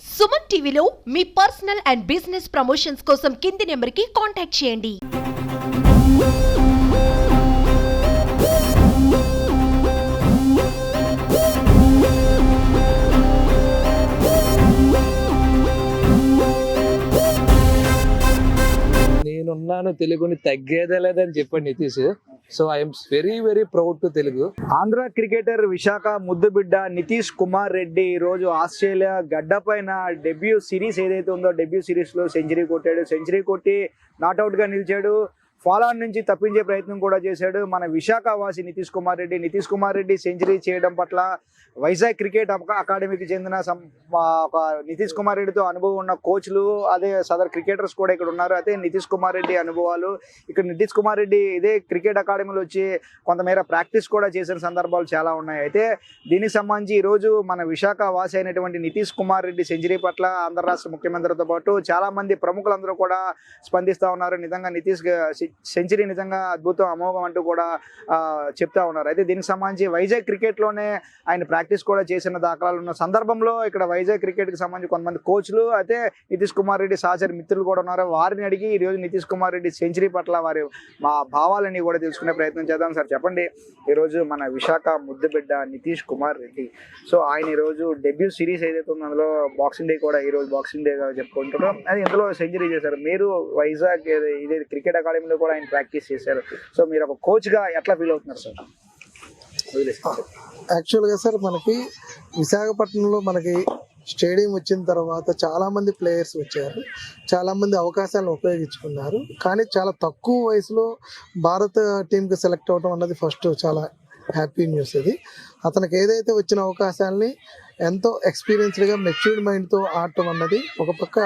సుమన్ టీవీలో మీ personal and business promotions కోసం కింది నెంబర్కి కాంటాక్ట్ చేయండి. నేనున్నాను, తెలుగుని తగ్గేదే లేదని చెప్పాడు Nitish. So I'm very proud to Telugu. Andhra cricketer Visakha ముద్దుబిడ్డ నితీష్ కుమార్ రెడ్డి ఈరోజు ఆస్ట్రేలియా గడ్డ పైన డెబ్యూ సిరీస్ ఏదైతే ఉందో డెబ్యూ సిరీస్లో సెంచరీ కొట్టాడు. సెంచరీ కొట్టి నాట్అవుట్గా నిలిచాడు. ఫాలోఆన్ నుంచి తప్పించే ప్రయత్నం కూడా చేశాడు మన విశాఖ వాసి నితీష్ కుమార్ రెడ్డి సెంచరీ చేయడం పట్ల వైజాగ్ క్రికెట్ అకాడమీకి చెందిన ఒక నితీష్ కుమార్ రెడ్డితో అనుభవం ఉన్న కోచ్లు, అదే సదర్ క్రికెటర్స్ కూడా ఇక్కడ ఉన్నారు. అయితే నితీష్ కుమార్ రెడ్డి అనుభవాలు, ఇక్కడ నితీష్ కుమార్ రెడ్డి ఇదే క్రికెట్ అకాడమీలో వచ్చి కొంతమేర ప్రాక్టీస్ కూడా చేసిన సందర్భాలు చాలా ఉన్నాయి. అయితే దీనికి సంబంధించి ఈరోజు మన విశాఖ వాసి అయినటువంటి నితీష్ కుమార్ రెడ్డి సెంచరీ పట్ల ఆంధ్ర రాష్ట్ర ముఖ్యమంత్రితో పాటు చాలా మంది ప్రముఖులందరూ కూడా స్పందిస్తూ ఉన్నారు. నిజంగా నితీష్ సెంచరీ నిజంగా అద్భుతం, అమోఘం అంటూ కూడా చెప్తా ఉన్నారు. అయితే దీనికి సంబంధించి వైజాగ్ క్రికెట్లోనే ఆయన ప్రాక్టీస్ కూడా చేసిన దాఖలాలు ఉన్న సందర్భంలో ఇక్కడ వైజాగ్ క్రికెట్కి సంబంధించి కొంతమంది కోచ్లు, అయితే నితీష్ కుమార్ రెడ్డి సహచరి మిత్రులు కూడా ఉన్నారు. వారిని అడిగి ఈరోజు నితీష్ కుమార్ రెడ్డి సెంచరీ పట్ల వారి మా భావాలని కూడా తెలుసుకునే ప్రయత్నం చేద్దాం. సార్ చెప్పండి, ఈరోజు మన విశాఖ ముద్దుబిడ్డ నితీష్ కుమార్ రెడ్డి, సో ఆయన ఈరోజు డెబ్యూ సిరీస్ ఏదైతే ఉందో అందులో బాక్సింగ్ డే కూడా ఈరోజు బాక్సింగ్ డే చెప్పుకుంటున్నాం. అది ఇందులో సెంచరీ చేశారు. మీరు వైజాగ్ ఇదే క్రికెట్ అకాడమీలో కూడా ఆయన ప్రాక్టీస్ చేశారు. సో మీరు ఒక కోచ్గా ఎట్లా ఫీల్ అవుతున్నారు సార్? యాక్చువల్గా సార్ మనకి విశాఖపట్నంలో మనకి స్టేడియం వచ్చిన తర్వాత చాలామంది ప్లేయర్స్ వచ్చారు, చాలామంది అవకాశాలను ఉపయోగించుకున్నారు. కానీ చాలా తక్కువ వయసులో భారత టీంకి సెలెక్ట్ అవ్వడం అన్నది ఫస్ట్ చాలా హ్యాపీ న్యూస్. ఇది అతనికి ఏదైతే వచ్చిన అవకాశాలని ఎంతో ఎక్స్పీరియన్స్డ్గా మెచ్యూర్డ్ మైండ్తో ఆడటం అన్నది, ఒక పక్క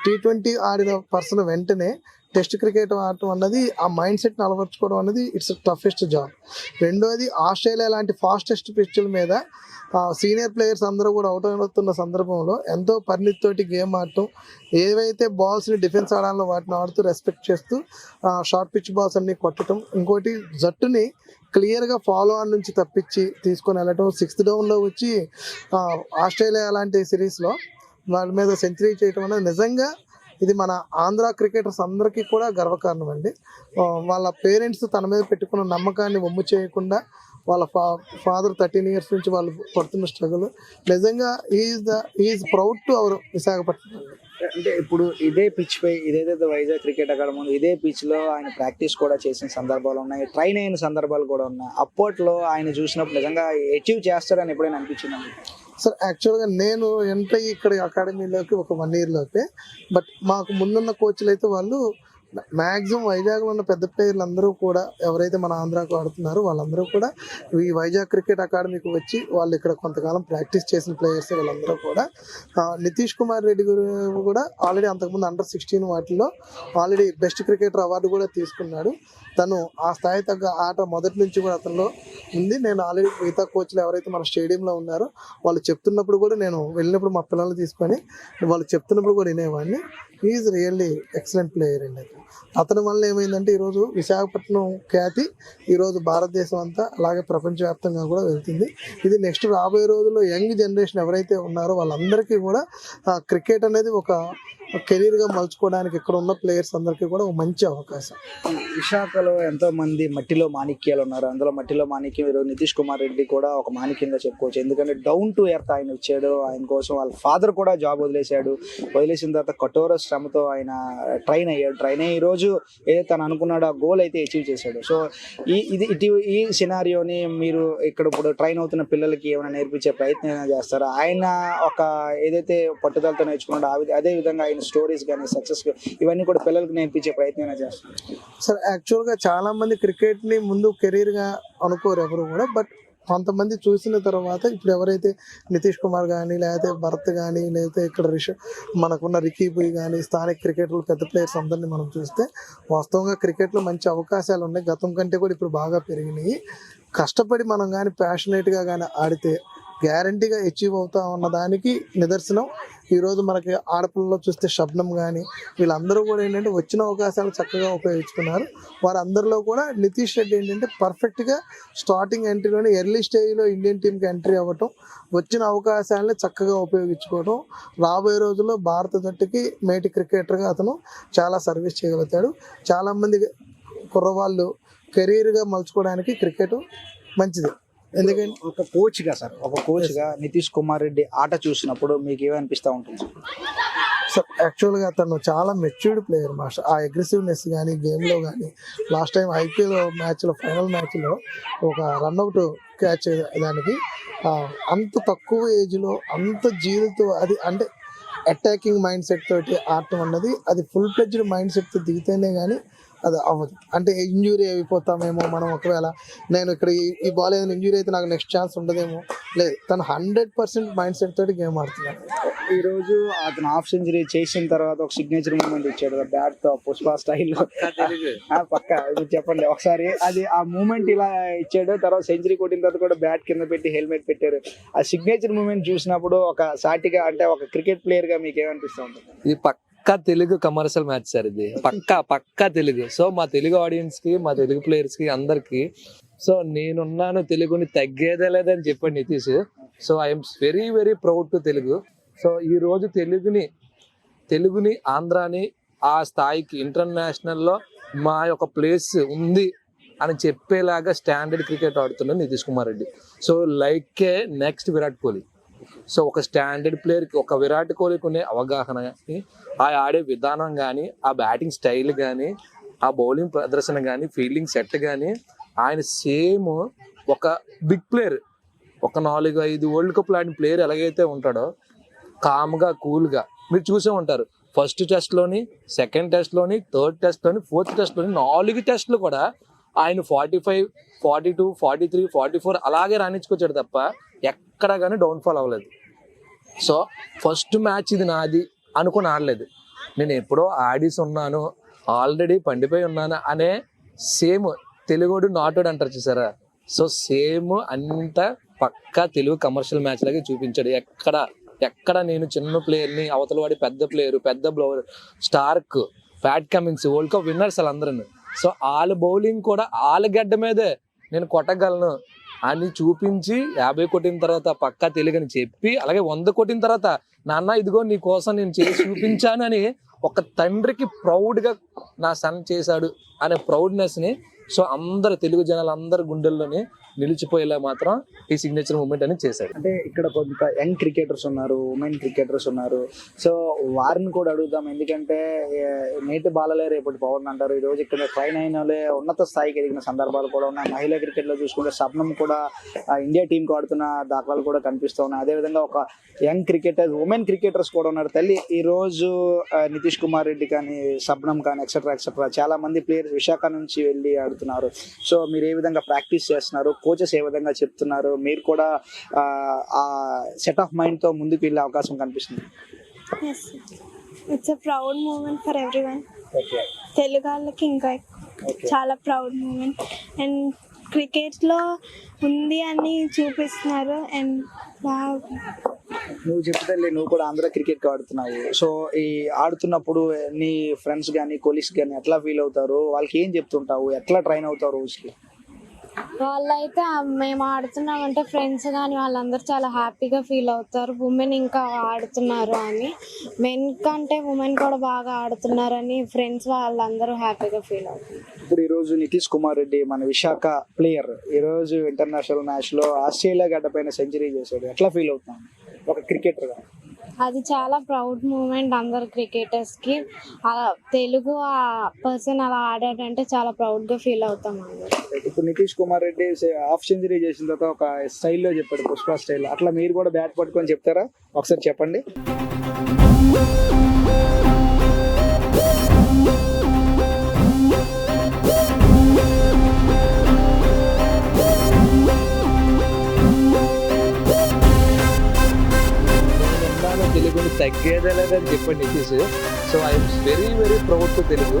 T20 ఆడిన పర్సన్ వెంటనే టెస్ట్ క్రికెట్ ఆడటం అన్నది, ఆ మైండ్ సెట్ని అలవర్చుకోవడం అనేది ఇట్స్ టఫెస్ట్ జాబ్. రెండోది ఆస్ట్రేలియా లాంటి ఫాస్టెస్ట్ పిచ్ల మీద సీనియర్ ప్లేయర్స్ అందరూ కూడా అవుట్ అవుతున్న సందర్భంలో ఎంతో పరిణితితోటి గేమ్ ఆడటం, ఏవైతే బాల్స్ని డిఫెన్స్ ఆడాలో వాటిని ఆడుతూ రెస్పెక్ట్ చేస్తూ షార్ట్ పిచ్ బాల్స్ అన్ని కొట్టడం, ఇంకోటి జట్టుని క్లియర్గా ఫాలో ఆన్ నుంచి తప్పించి తీసుకొని వెళ్ళటం, 6th డౌన్లో వచ్చి ఆస్ట్రేలియా లాంటి సిరీస్లో వాళ్ళ మీద సెంచరీ చేయటం అనేది నిజంగా ఇది మన ఆంధ్ర క్రికెటర్స్ అందరికీ కూడా గర్వకారణం అండి. వాళ్ళ పేరెంట్స్ తన మీద పెట్టుకున్న నమ్మకాన్ని వమ్ము చేయకుండా, వాళ్ళ ఫాదర్ 13 years నుంచి వాళ్ళు పడుతున్న స్ట్రగుల్ నిజంగా is proud to our Visakhapatnam. అంటే ఇప్పుడు ఇదే పిచ్ పై ఇదేదైతే వైజాగ్ క్రికెట్ అకాడమీ ఇదే పిచ్ లో ఆయన ప్రాక్టీస్ కూడా చేసిన సందర్భాలు ఉన్నాయి, ట్రైన్ అయిన సందర్భాలు కూడా ఉన్నాయి. అప్పట్లో ఆయన చూసినప్పుడు నిజంగా అచీవ్ చేస్తారని ఎప్పుడైనా అనిపించింది? సార్ యాక్చువల్గా నేను ఎంటర్ అయ్యి ఇక్కడ అకాడమీలోకి ఒక 1 year లోపే, బట్ మాకు ముందున్న కోచ్లు అయితే వాళ్ళు మ్యాక్సిమం వైజాగ్లో ఉన్న పెద్ద ప్లేయర్లు అందరూ కూడా ఎవరైతే మన ఆంధ్రాకు ఆడుతున్నారో వాళ్ళందరూ కూడా ఈ వైజాగ్ క్రికెట్ అకాడమీకి వచ్చి వాళ్ళు ఇక్కడ కొంతకాలం ప్రాక్టీస్ చేసిన ప్లేయర్స్ వాళ్ళందరూ కూడా. నితీష్ కుమార్ రెడ్డి కూడా ఆల్రెడీ అంతకుముందు Under-16 వాటిల్లో ఆల్రెడీ బెస్ట్ క్రికెటర్ అవార్డు కూడా తీసుకున్నాడు. తను ఆ స్థాయి తగ్గ ఆట మొదటి నుంచి కూడా అతనిలో ఉంది. నేను ఆల్రెడీ మిగతా కోచ్లు ఎవరైతే మన స్టేడియంలో ఉన్నారో వాళ్ళు చెప్తున్నప్పుడు కూడా నేను వెళ్ళినప్పుడు మా పిల్లల్ని తీసుకొని వాళ్ళు చెప్తున్నప్పుడు కూడా వినేవాడిని. ఈజ్ రియల్లీ ఎక్సలెంట్ ప్లేయర్ అండి. అతని వల్ల ఏమైందంటే ఈరోజు విశాఖపట్నం ఖ్యాతి ఈరోజు భారతదేశం అంతా అలాగే ప్రపంచవ్యాప్తంగా కూడా వెళ్తుంది. ఇది నెక్స్ట్ రాబోయే రోజుల్లో యంగ్ జనరేషన్ ఎవరైతే ఉన్నారో వాళ్ళందరికీ కూడా క్రికెట్ అనేది ఒక కెరీర్గా మలుచుకోవడానికి ఇక్కడ ఉన్న ప్లేయర్స్ అందరికీ కూడా ఒక మంచి అవకాశం. విశాఖలో ఎంతో మంది మట్టిలో మాణిక్యాలు ఉన్నారు. అందులో మట్టిలో మాణిక్యం ఈరోజు నితీష్ కుమార్ రెడ్డి కూడా ఒక మాణిక్యంగా చెప్పుకోవచ్చు. ఎందుకంటే డౌన్ టు ఎర్త్ ఆయన వచ్చాడు. ఆయన కోసం వాళ్ళ ఫాదర్ కూడా జాబ్ వదిలేశాడు. వదిలేసిన తర్వాత కఠోర శ్రమతో ఆయన ట్రైన్ అయ్యి ఈరోజు ఏదైతే తను అనుకున్నాడో ఆ గోల్ అయితే అచీవ్ చేశాడు. సో ఈ సినారియోని మీరు ఇక్కడ ఇప్పుడు ట్రైన్ అవుతున్న పిల్లలకి ఏమైనా నేర్పించే ప్రయత్నం చేస్తారా? ఆయన ఒక ఏదైతే పట్టుదలతో నేర్చుకున్నాడో అదే విధంగా ఆయన స్టోరీస్ కానీ సక్సెస్ ఇవన్నీ కూడా పిల్లలకు నేర్పించే ప్రయత్నం చేస్తారు. సార్ యాక్చువల్గా చాలా మంది క్రికెట్ని ముందు కెరీర్గా అనుకోరు ఎవరు కూడా, బట్ కొంతమంది చూసిన తర్వాత ఇప్పుడు ఎవరైతే నితీష్ కుమార్ కానీ లేకపోతే భరత్ కానీ లేకపోతే ఇక్కడ మనకున్న రికీ బుయ్ కానీ స్థానిక క్రికెటర్లు పెద్ద ప్లేయర్స్ అందరినీ మనం చూస్తే వాస్తవంగా క్రికెట్లో మంచి అవకాశాలు ఉన్నాయి. గతం కంటే కూడా ఇప్పుడు బాగా పెరిగినాయి. కష్టపడి మనం కానీ ప్యాషనేట్గా కానీ ఆడితే గ్యారంటీగా అచీవ్ అవుతా ఉన్న దానికి నిదర్శనం ఈరోజు మనకి ఆడపిల్లలో చూస్తే శబ్నం కానీ వీళ్ళందరూ కూడా ఏంటంటే వచ్చిన అవకాశాలు చక్కగా ఉపయోగించుకున్నారు. వారందరిలో కూడా నితీష్ రెడ్డి ఏంటంటే పర్ఫెక్ట్గా స్టార్టింగ్ ఎంట్రీలోనే ఎర్లీ స్టేజ్లో ఇండియన్ టీంకి ఎంట్రీ అవ్వటం, వచ్చిన అవకాశాలని చక్కగా ఉపయోగించుకోవడం, రాబోయే రోజుల్లో భారత జట్టుకి మేటి క్రికెటర్గా అతను చాలా సర్వీస్ చేయగలుగుతాడు. చాలామంది కుర్రవాళ్ళు కెరీర్గా మలుచుకోవడానికి క్రికెట్ మంచిది. ఎందుకంటే ఒక కోచ్గా నితీష్ కుమార్ రెడ్డి ఆట చూసినప్పుడు మీకు ఏమనిపిస్తూ ఉంటుంది? సో యాక్చువల్గా అతను చాలా మెచ్యూర్డ్ ప్లేయర్ మాస్టర్. ఆ అగ్రెసివ్నెస్ కానీ గేమ్లో కానీ లాస్ట్ టైం ఐపీఎల్ మ్యాచ్లో ఫైనల్ మ్యాచ్లో ఒక రన్అట్ క్యాచ్ దానికి అంత తక్కువ ఏజ్లో అంత జీలతో అది అంటే అటాకింగ్ మైండ్ సెట్ తోటి ఆడటం అన్నది అది ఫుల్ ఫ్లెడ్జ్డ్ మైండ్ సెట్తో దిగితేనే కానీ అది అవ్వదు. అంటే ఇంజురీ అయిపోతామేమో మనం, ఒకవేళ నేను ఇక్కడ ఈ బాల్ ఏదైనా ఇంజురీ అయితే నాకు నెక్స్ట్ ఛాన్స్ ఉండదేమో, లేదు తను 100% మైండ్ సెట్ తోటి గేమ్ ఆడుతున్నాడు. ఈరోజు అతను హాఫ్ సెంచరీ చేసిన తర్వాత ఒక సిగ్నేచర్ మూమెంట్ ఇచ్చాడు బ్యాట్ తో పుష్ప స్టైల్లో. పక్క చెప్పండి ఒకసారి, అది ఆ మూమెంట్ ఇలా ఇచ్చాడు. తర్వాత సెంచరీ కొట్టిన తర్వాత కూడా బ్యాట్ కింద పెట్టి హెల్మెట్ పెట్టారు. ఆ సిగ్నేచర్ మూమెంట్ చూసినప్పుడు ఒక సాటిగా అంటే ఒక క్రికెట్ ప్లేయర్ గా మీకు ఏమనిపిస్తూ ఉంటుంది? ఇది పక్కా తెలుగు కమర్షియల్ మ్యాచ్ సార్, ఇది పక్కా తెలుగు. సో మా తెలుగు ఆడియన్స్ కి, మా తెలుగు ప్లేయర్స్ కి అందరికి, సో నేనున్నాను తెలుగుని తగ్గేదే లేదని చెప్పాడు Nitish. So I'm very very proud to Telugu. So ఈ రోజు తెలుగుని ఆంధ్రాని ఆ స్థాయికి ఇంటర్నేషనల్లో మా యొక్క ప్లేస్ ఉంది అని చెప్పేలాగా స్టాండర్డ్ క్రికెట్ ఆడుతున్నాడు నితీష్ కుమార్ రెడ్డి. సో లైక్ ఏ నెక్స్ట్ విరాట్ కోహ్లీ. సో ఒక స్టాండర్డ్ ప్లేయర్కి, ఒక విరాట్ కోహ్లీకి ఉండే అవగాహన కానీ, ఆ ఆడే విధానం కానీ, ఆ బ్యాటింగ్ స్టైల్ కానీ, ఆ బౌలింగ్ ప్రదర్శన కానీ, ఫీల్డింగ్ సెట్ కానీ, ఆయన సేమ్ ఒక బిగ్ ప్లేయర్, ఒక 4-5 వరల్డ్ కప్ ఆడిన ప్లేయర్ ఎలాగైతే ఉంటాడో కామ్గా కూల్గా మీరు చూసే ఉంటారు. ఫస్ట్ టెస్ట్లోని, సెకండ్ టెస్ట్లోని, థర్డ్ టెస్ట్లోని, ఫోర్త్ టెస్ట్లోని 4 టెస్ట్లు కూడా ఆయన 45, 42, 43, 44 అలాగే రాణించుకొచ్చాడు తప్ప ఎక్కడ కానీ డౌన్ఫాల్ అవ్వలేదు. సో ఫస్ట్ మ్యాచ్ ఇది నాది అనుకుని ఆడలేదు. నేను ఎప్పుడో ఆడేసి ఉన్నాను, ఆల్రెడీ పండిపోయి ఉన్నాను అనే సేమ్ తెలుగుడు నాటోడు అంటారు చూసారా. సో సేమ్ అంతా పక్కా తెలుగు కమర్షియల్ మ్యాచ్ లాగే చూపించాడు. ఎక్కడ నేను చిన్న ప్లేయర్ని, అవతల వాడి పెద్ద ప్లేయర్, పెద్ద bowler, Starc, Pat Cummins, world cup winners వాళ్ళందరూ. సో వాళ్ళ బౌలింగ్ కూడా వాళ్ళ గడ్డ మీదే నేను కొట్టగలను అని చూపించి 50 కొట్టిన తర్వాత పక్కా తెలుగని చెప్పి, అలాగే 100 కొట్టిన తర్వాత నాన్న ఇదిగో నీ కోసం నేను చేసి చూపించానని ఒక తండ్రికి ప్రౌడ్గా నా సన్ చేశాడు అనే ప్రౌడ్నెస్ని సో అందరు తెలుగు జనాలు అందరి గుండెల్లోనే నిలిచిపోయేలా మాత్రం ఈ సిగ్నేచర్ మూమెంట్ అనేది చేశాడు. అంటే ఇక్కడ కొంత యంగ్ క్రికెటర్స్ ఉన్నారు, ఉమెన్ క్రికెటర్స్ ఉన్నారు. సో వారిని కూడా అడుగుదాం, ఎందుకంటే నేటి బాలలే రేపటి పవర్ అంటారు. ఈ రోజు ఇక్కడ ట్రైన్ అయిన వాళ్ళే ఉన్నత స్థాయికి ఎదిగిన సందర్భాలు కూడా ఉన్నాయి. మహిళా క్రికెట్లో చూసుకుంటే శబ్నం కూడా ఇండియా టీంకి ఆడుతున్న దాఖలాలు కూడా కనిపిస్తూ ఉన్నాయి. అదేవిధంగా ఒక యంగ్ క్రికెటర్స్, ఉమెన్ క్రికెటర్స్ కూడా ఉన్నారు. తల్లి ఈ రోజు నితీష్ కుమార్ రెడ్డి కానీ, శబ్నం కానీ, ఎక్సెట్రా చాలా మంది ప్లేయర్స్ విశాఖ నుంచి వెళ్ళి ఆడుతున్నారు. సో మీరు ఏ విధంగా ప్రాక్టీస్ చేస్తున్నారు, కోచెస్ ఏ విధంగా చెప్తున్నారు, మీరు కూడా ఆ సెట్ ఆఫ్ మైండ్ తో ముందుకు వెళ్ళే అవకాశం కనిపిస్తుంది? Yes, it's a proud moment for everyone. Telugu వాళ్ళకి ఇంకా చాలా ప్రౌడ్ మూమెంట్ అండ్ క్రికెట్లో ఉంది అని చూపిస్తున్నారు. అండ్ నువ్వు చెప్తే నువ్వు కూడా ఆంధ్ర క్రికెట్ ఆడుతున్నావు. సో ఈ ఆడుతున్నప్పుడు నీ ఫ్రెండ్స్ కానీ, కొలీగ్స్ కానీ ఎట్లా ఫీల్ అవుతారు, వాళ్ళకి ఏం చెప్తుంటావు, ఎట్లా ట్రైన్ అవుతావు రోజుకి? వాళ్ళైతే మేము ఆడుతున్నామంటే ఫ్రెండ్స్ కానీ వాళ్ళందరూ చాలా హ్యాపీగా ఫీల్ అవుతారు. ఉమెన్ ఇంకా ఆడుతున్నారు అని, మెన్ కంటే ఉమెన్ కూడా బాగా ఆడుతున్నారని ఫ్రెండ్స్ వాళ్ళందరూ హ్యాపీగా ఫీల్ అవుతారు. ఇప్పుడు ఈరోజు నితీష్ కుమార్ రెడ్డి మన విశాఖ ప్లేయర్ ఈరోజు ఇంటర్నేషనల్ మ్యాచ్లో ఆస్ట్రేలియా గడ్డపైన సెంచరీ చేశాడు. ఎట్లా ఫీల్ అవుతాం ఒక క్రికెటర్గా? అది చాలా ప్రౌడ్ మూమెంట్ అందరు క్రికెటర్స్కి. తెలుగు పర్సన్ అలా ఆడాడంటే చాలా ప్రౌడ్గా ఫీల్ అవుతాం అందరు. ఇప్పుడు నితీష్ కుమార్ రెడ్డి హాఫ్ సెంచరీ చేసిన తర్వాత ఒక స్టైల్లో చెప్పాడు, పుష్ప స్టైల్. అట్లా మీరు కూడా బ్యాట్ పట్టుకొని చెప్తారా? ఒకసారి చెప్పండి. తెలుగుని తగ్గేదే లేదని చెప్పండి Nitish. So I'm very very proud to Telugu.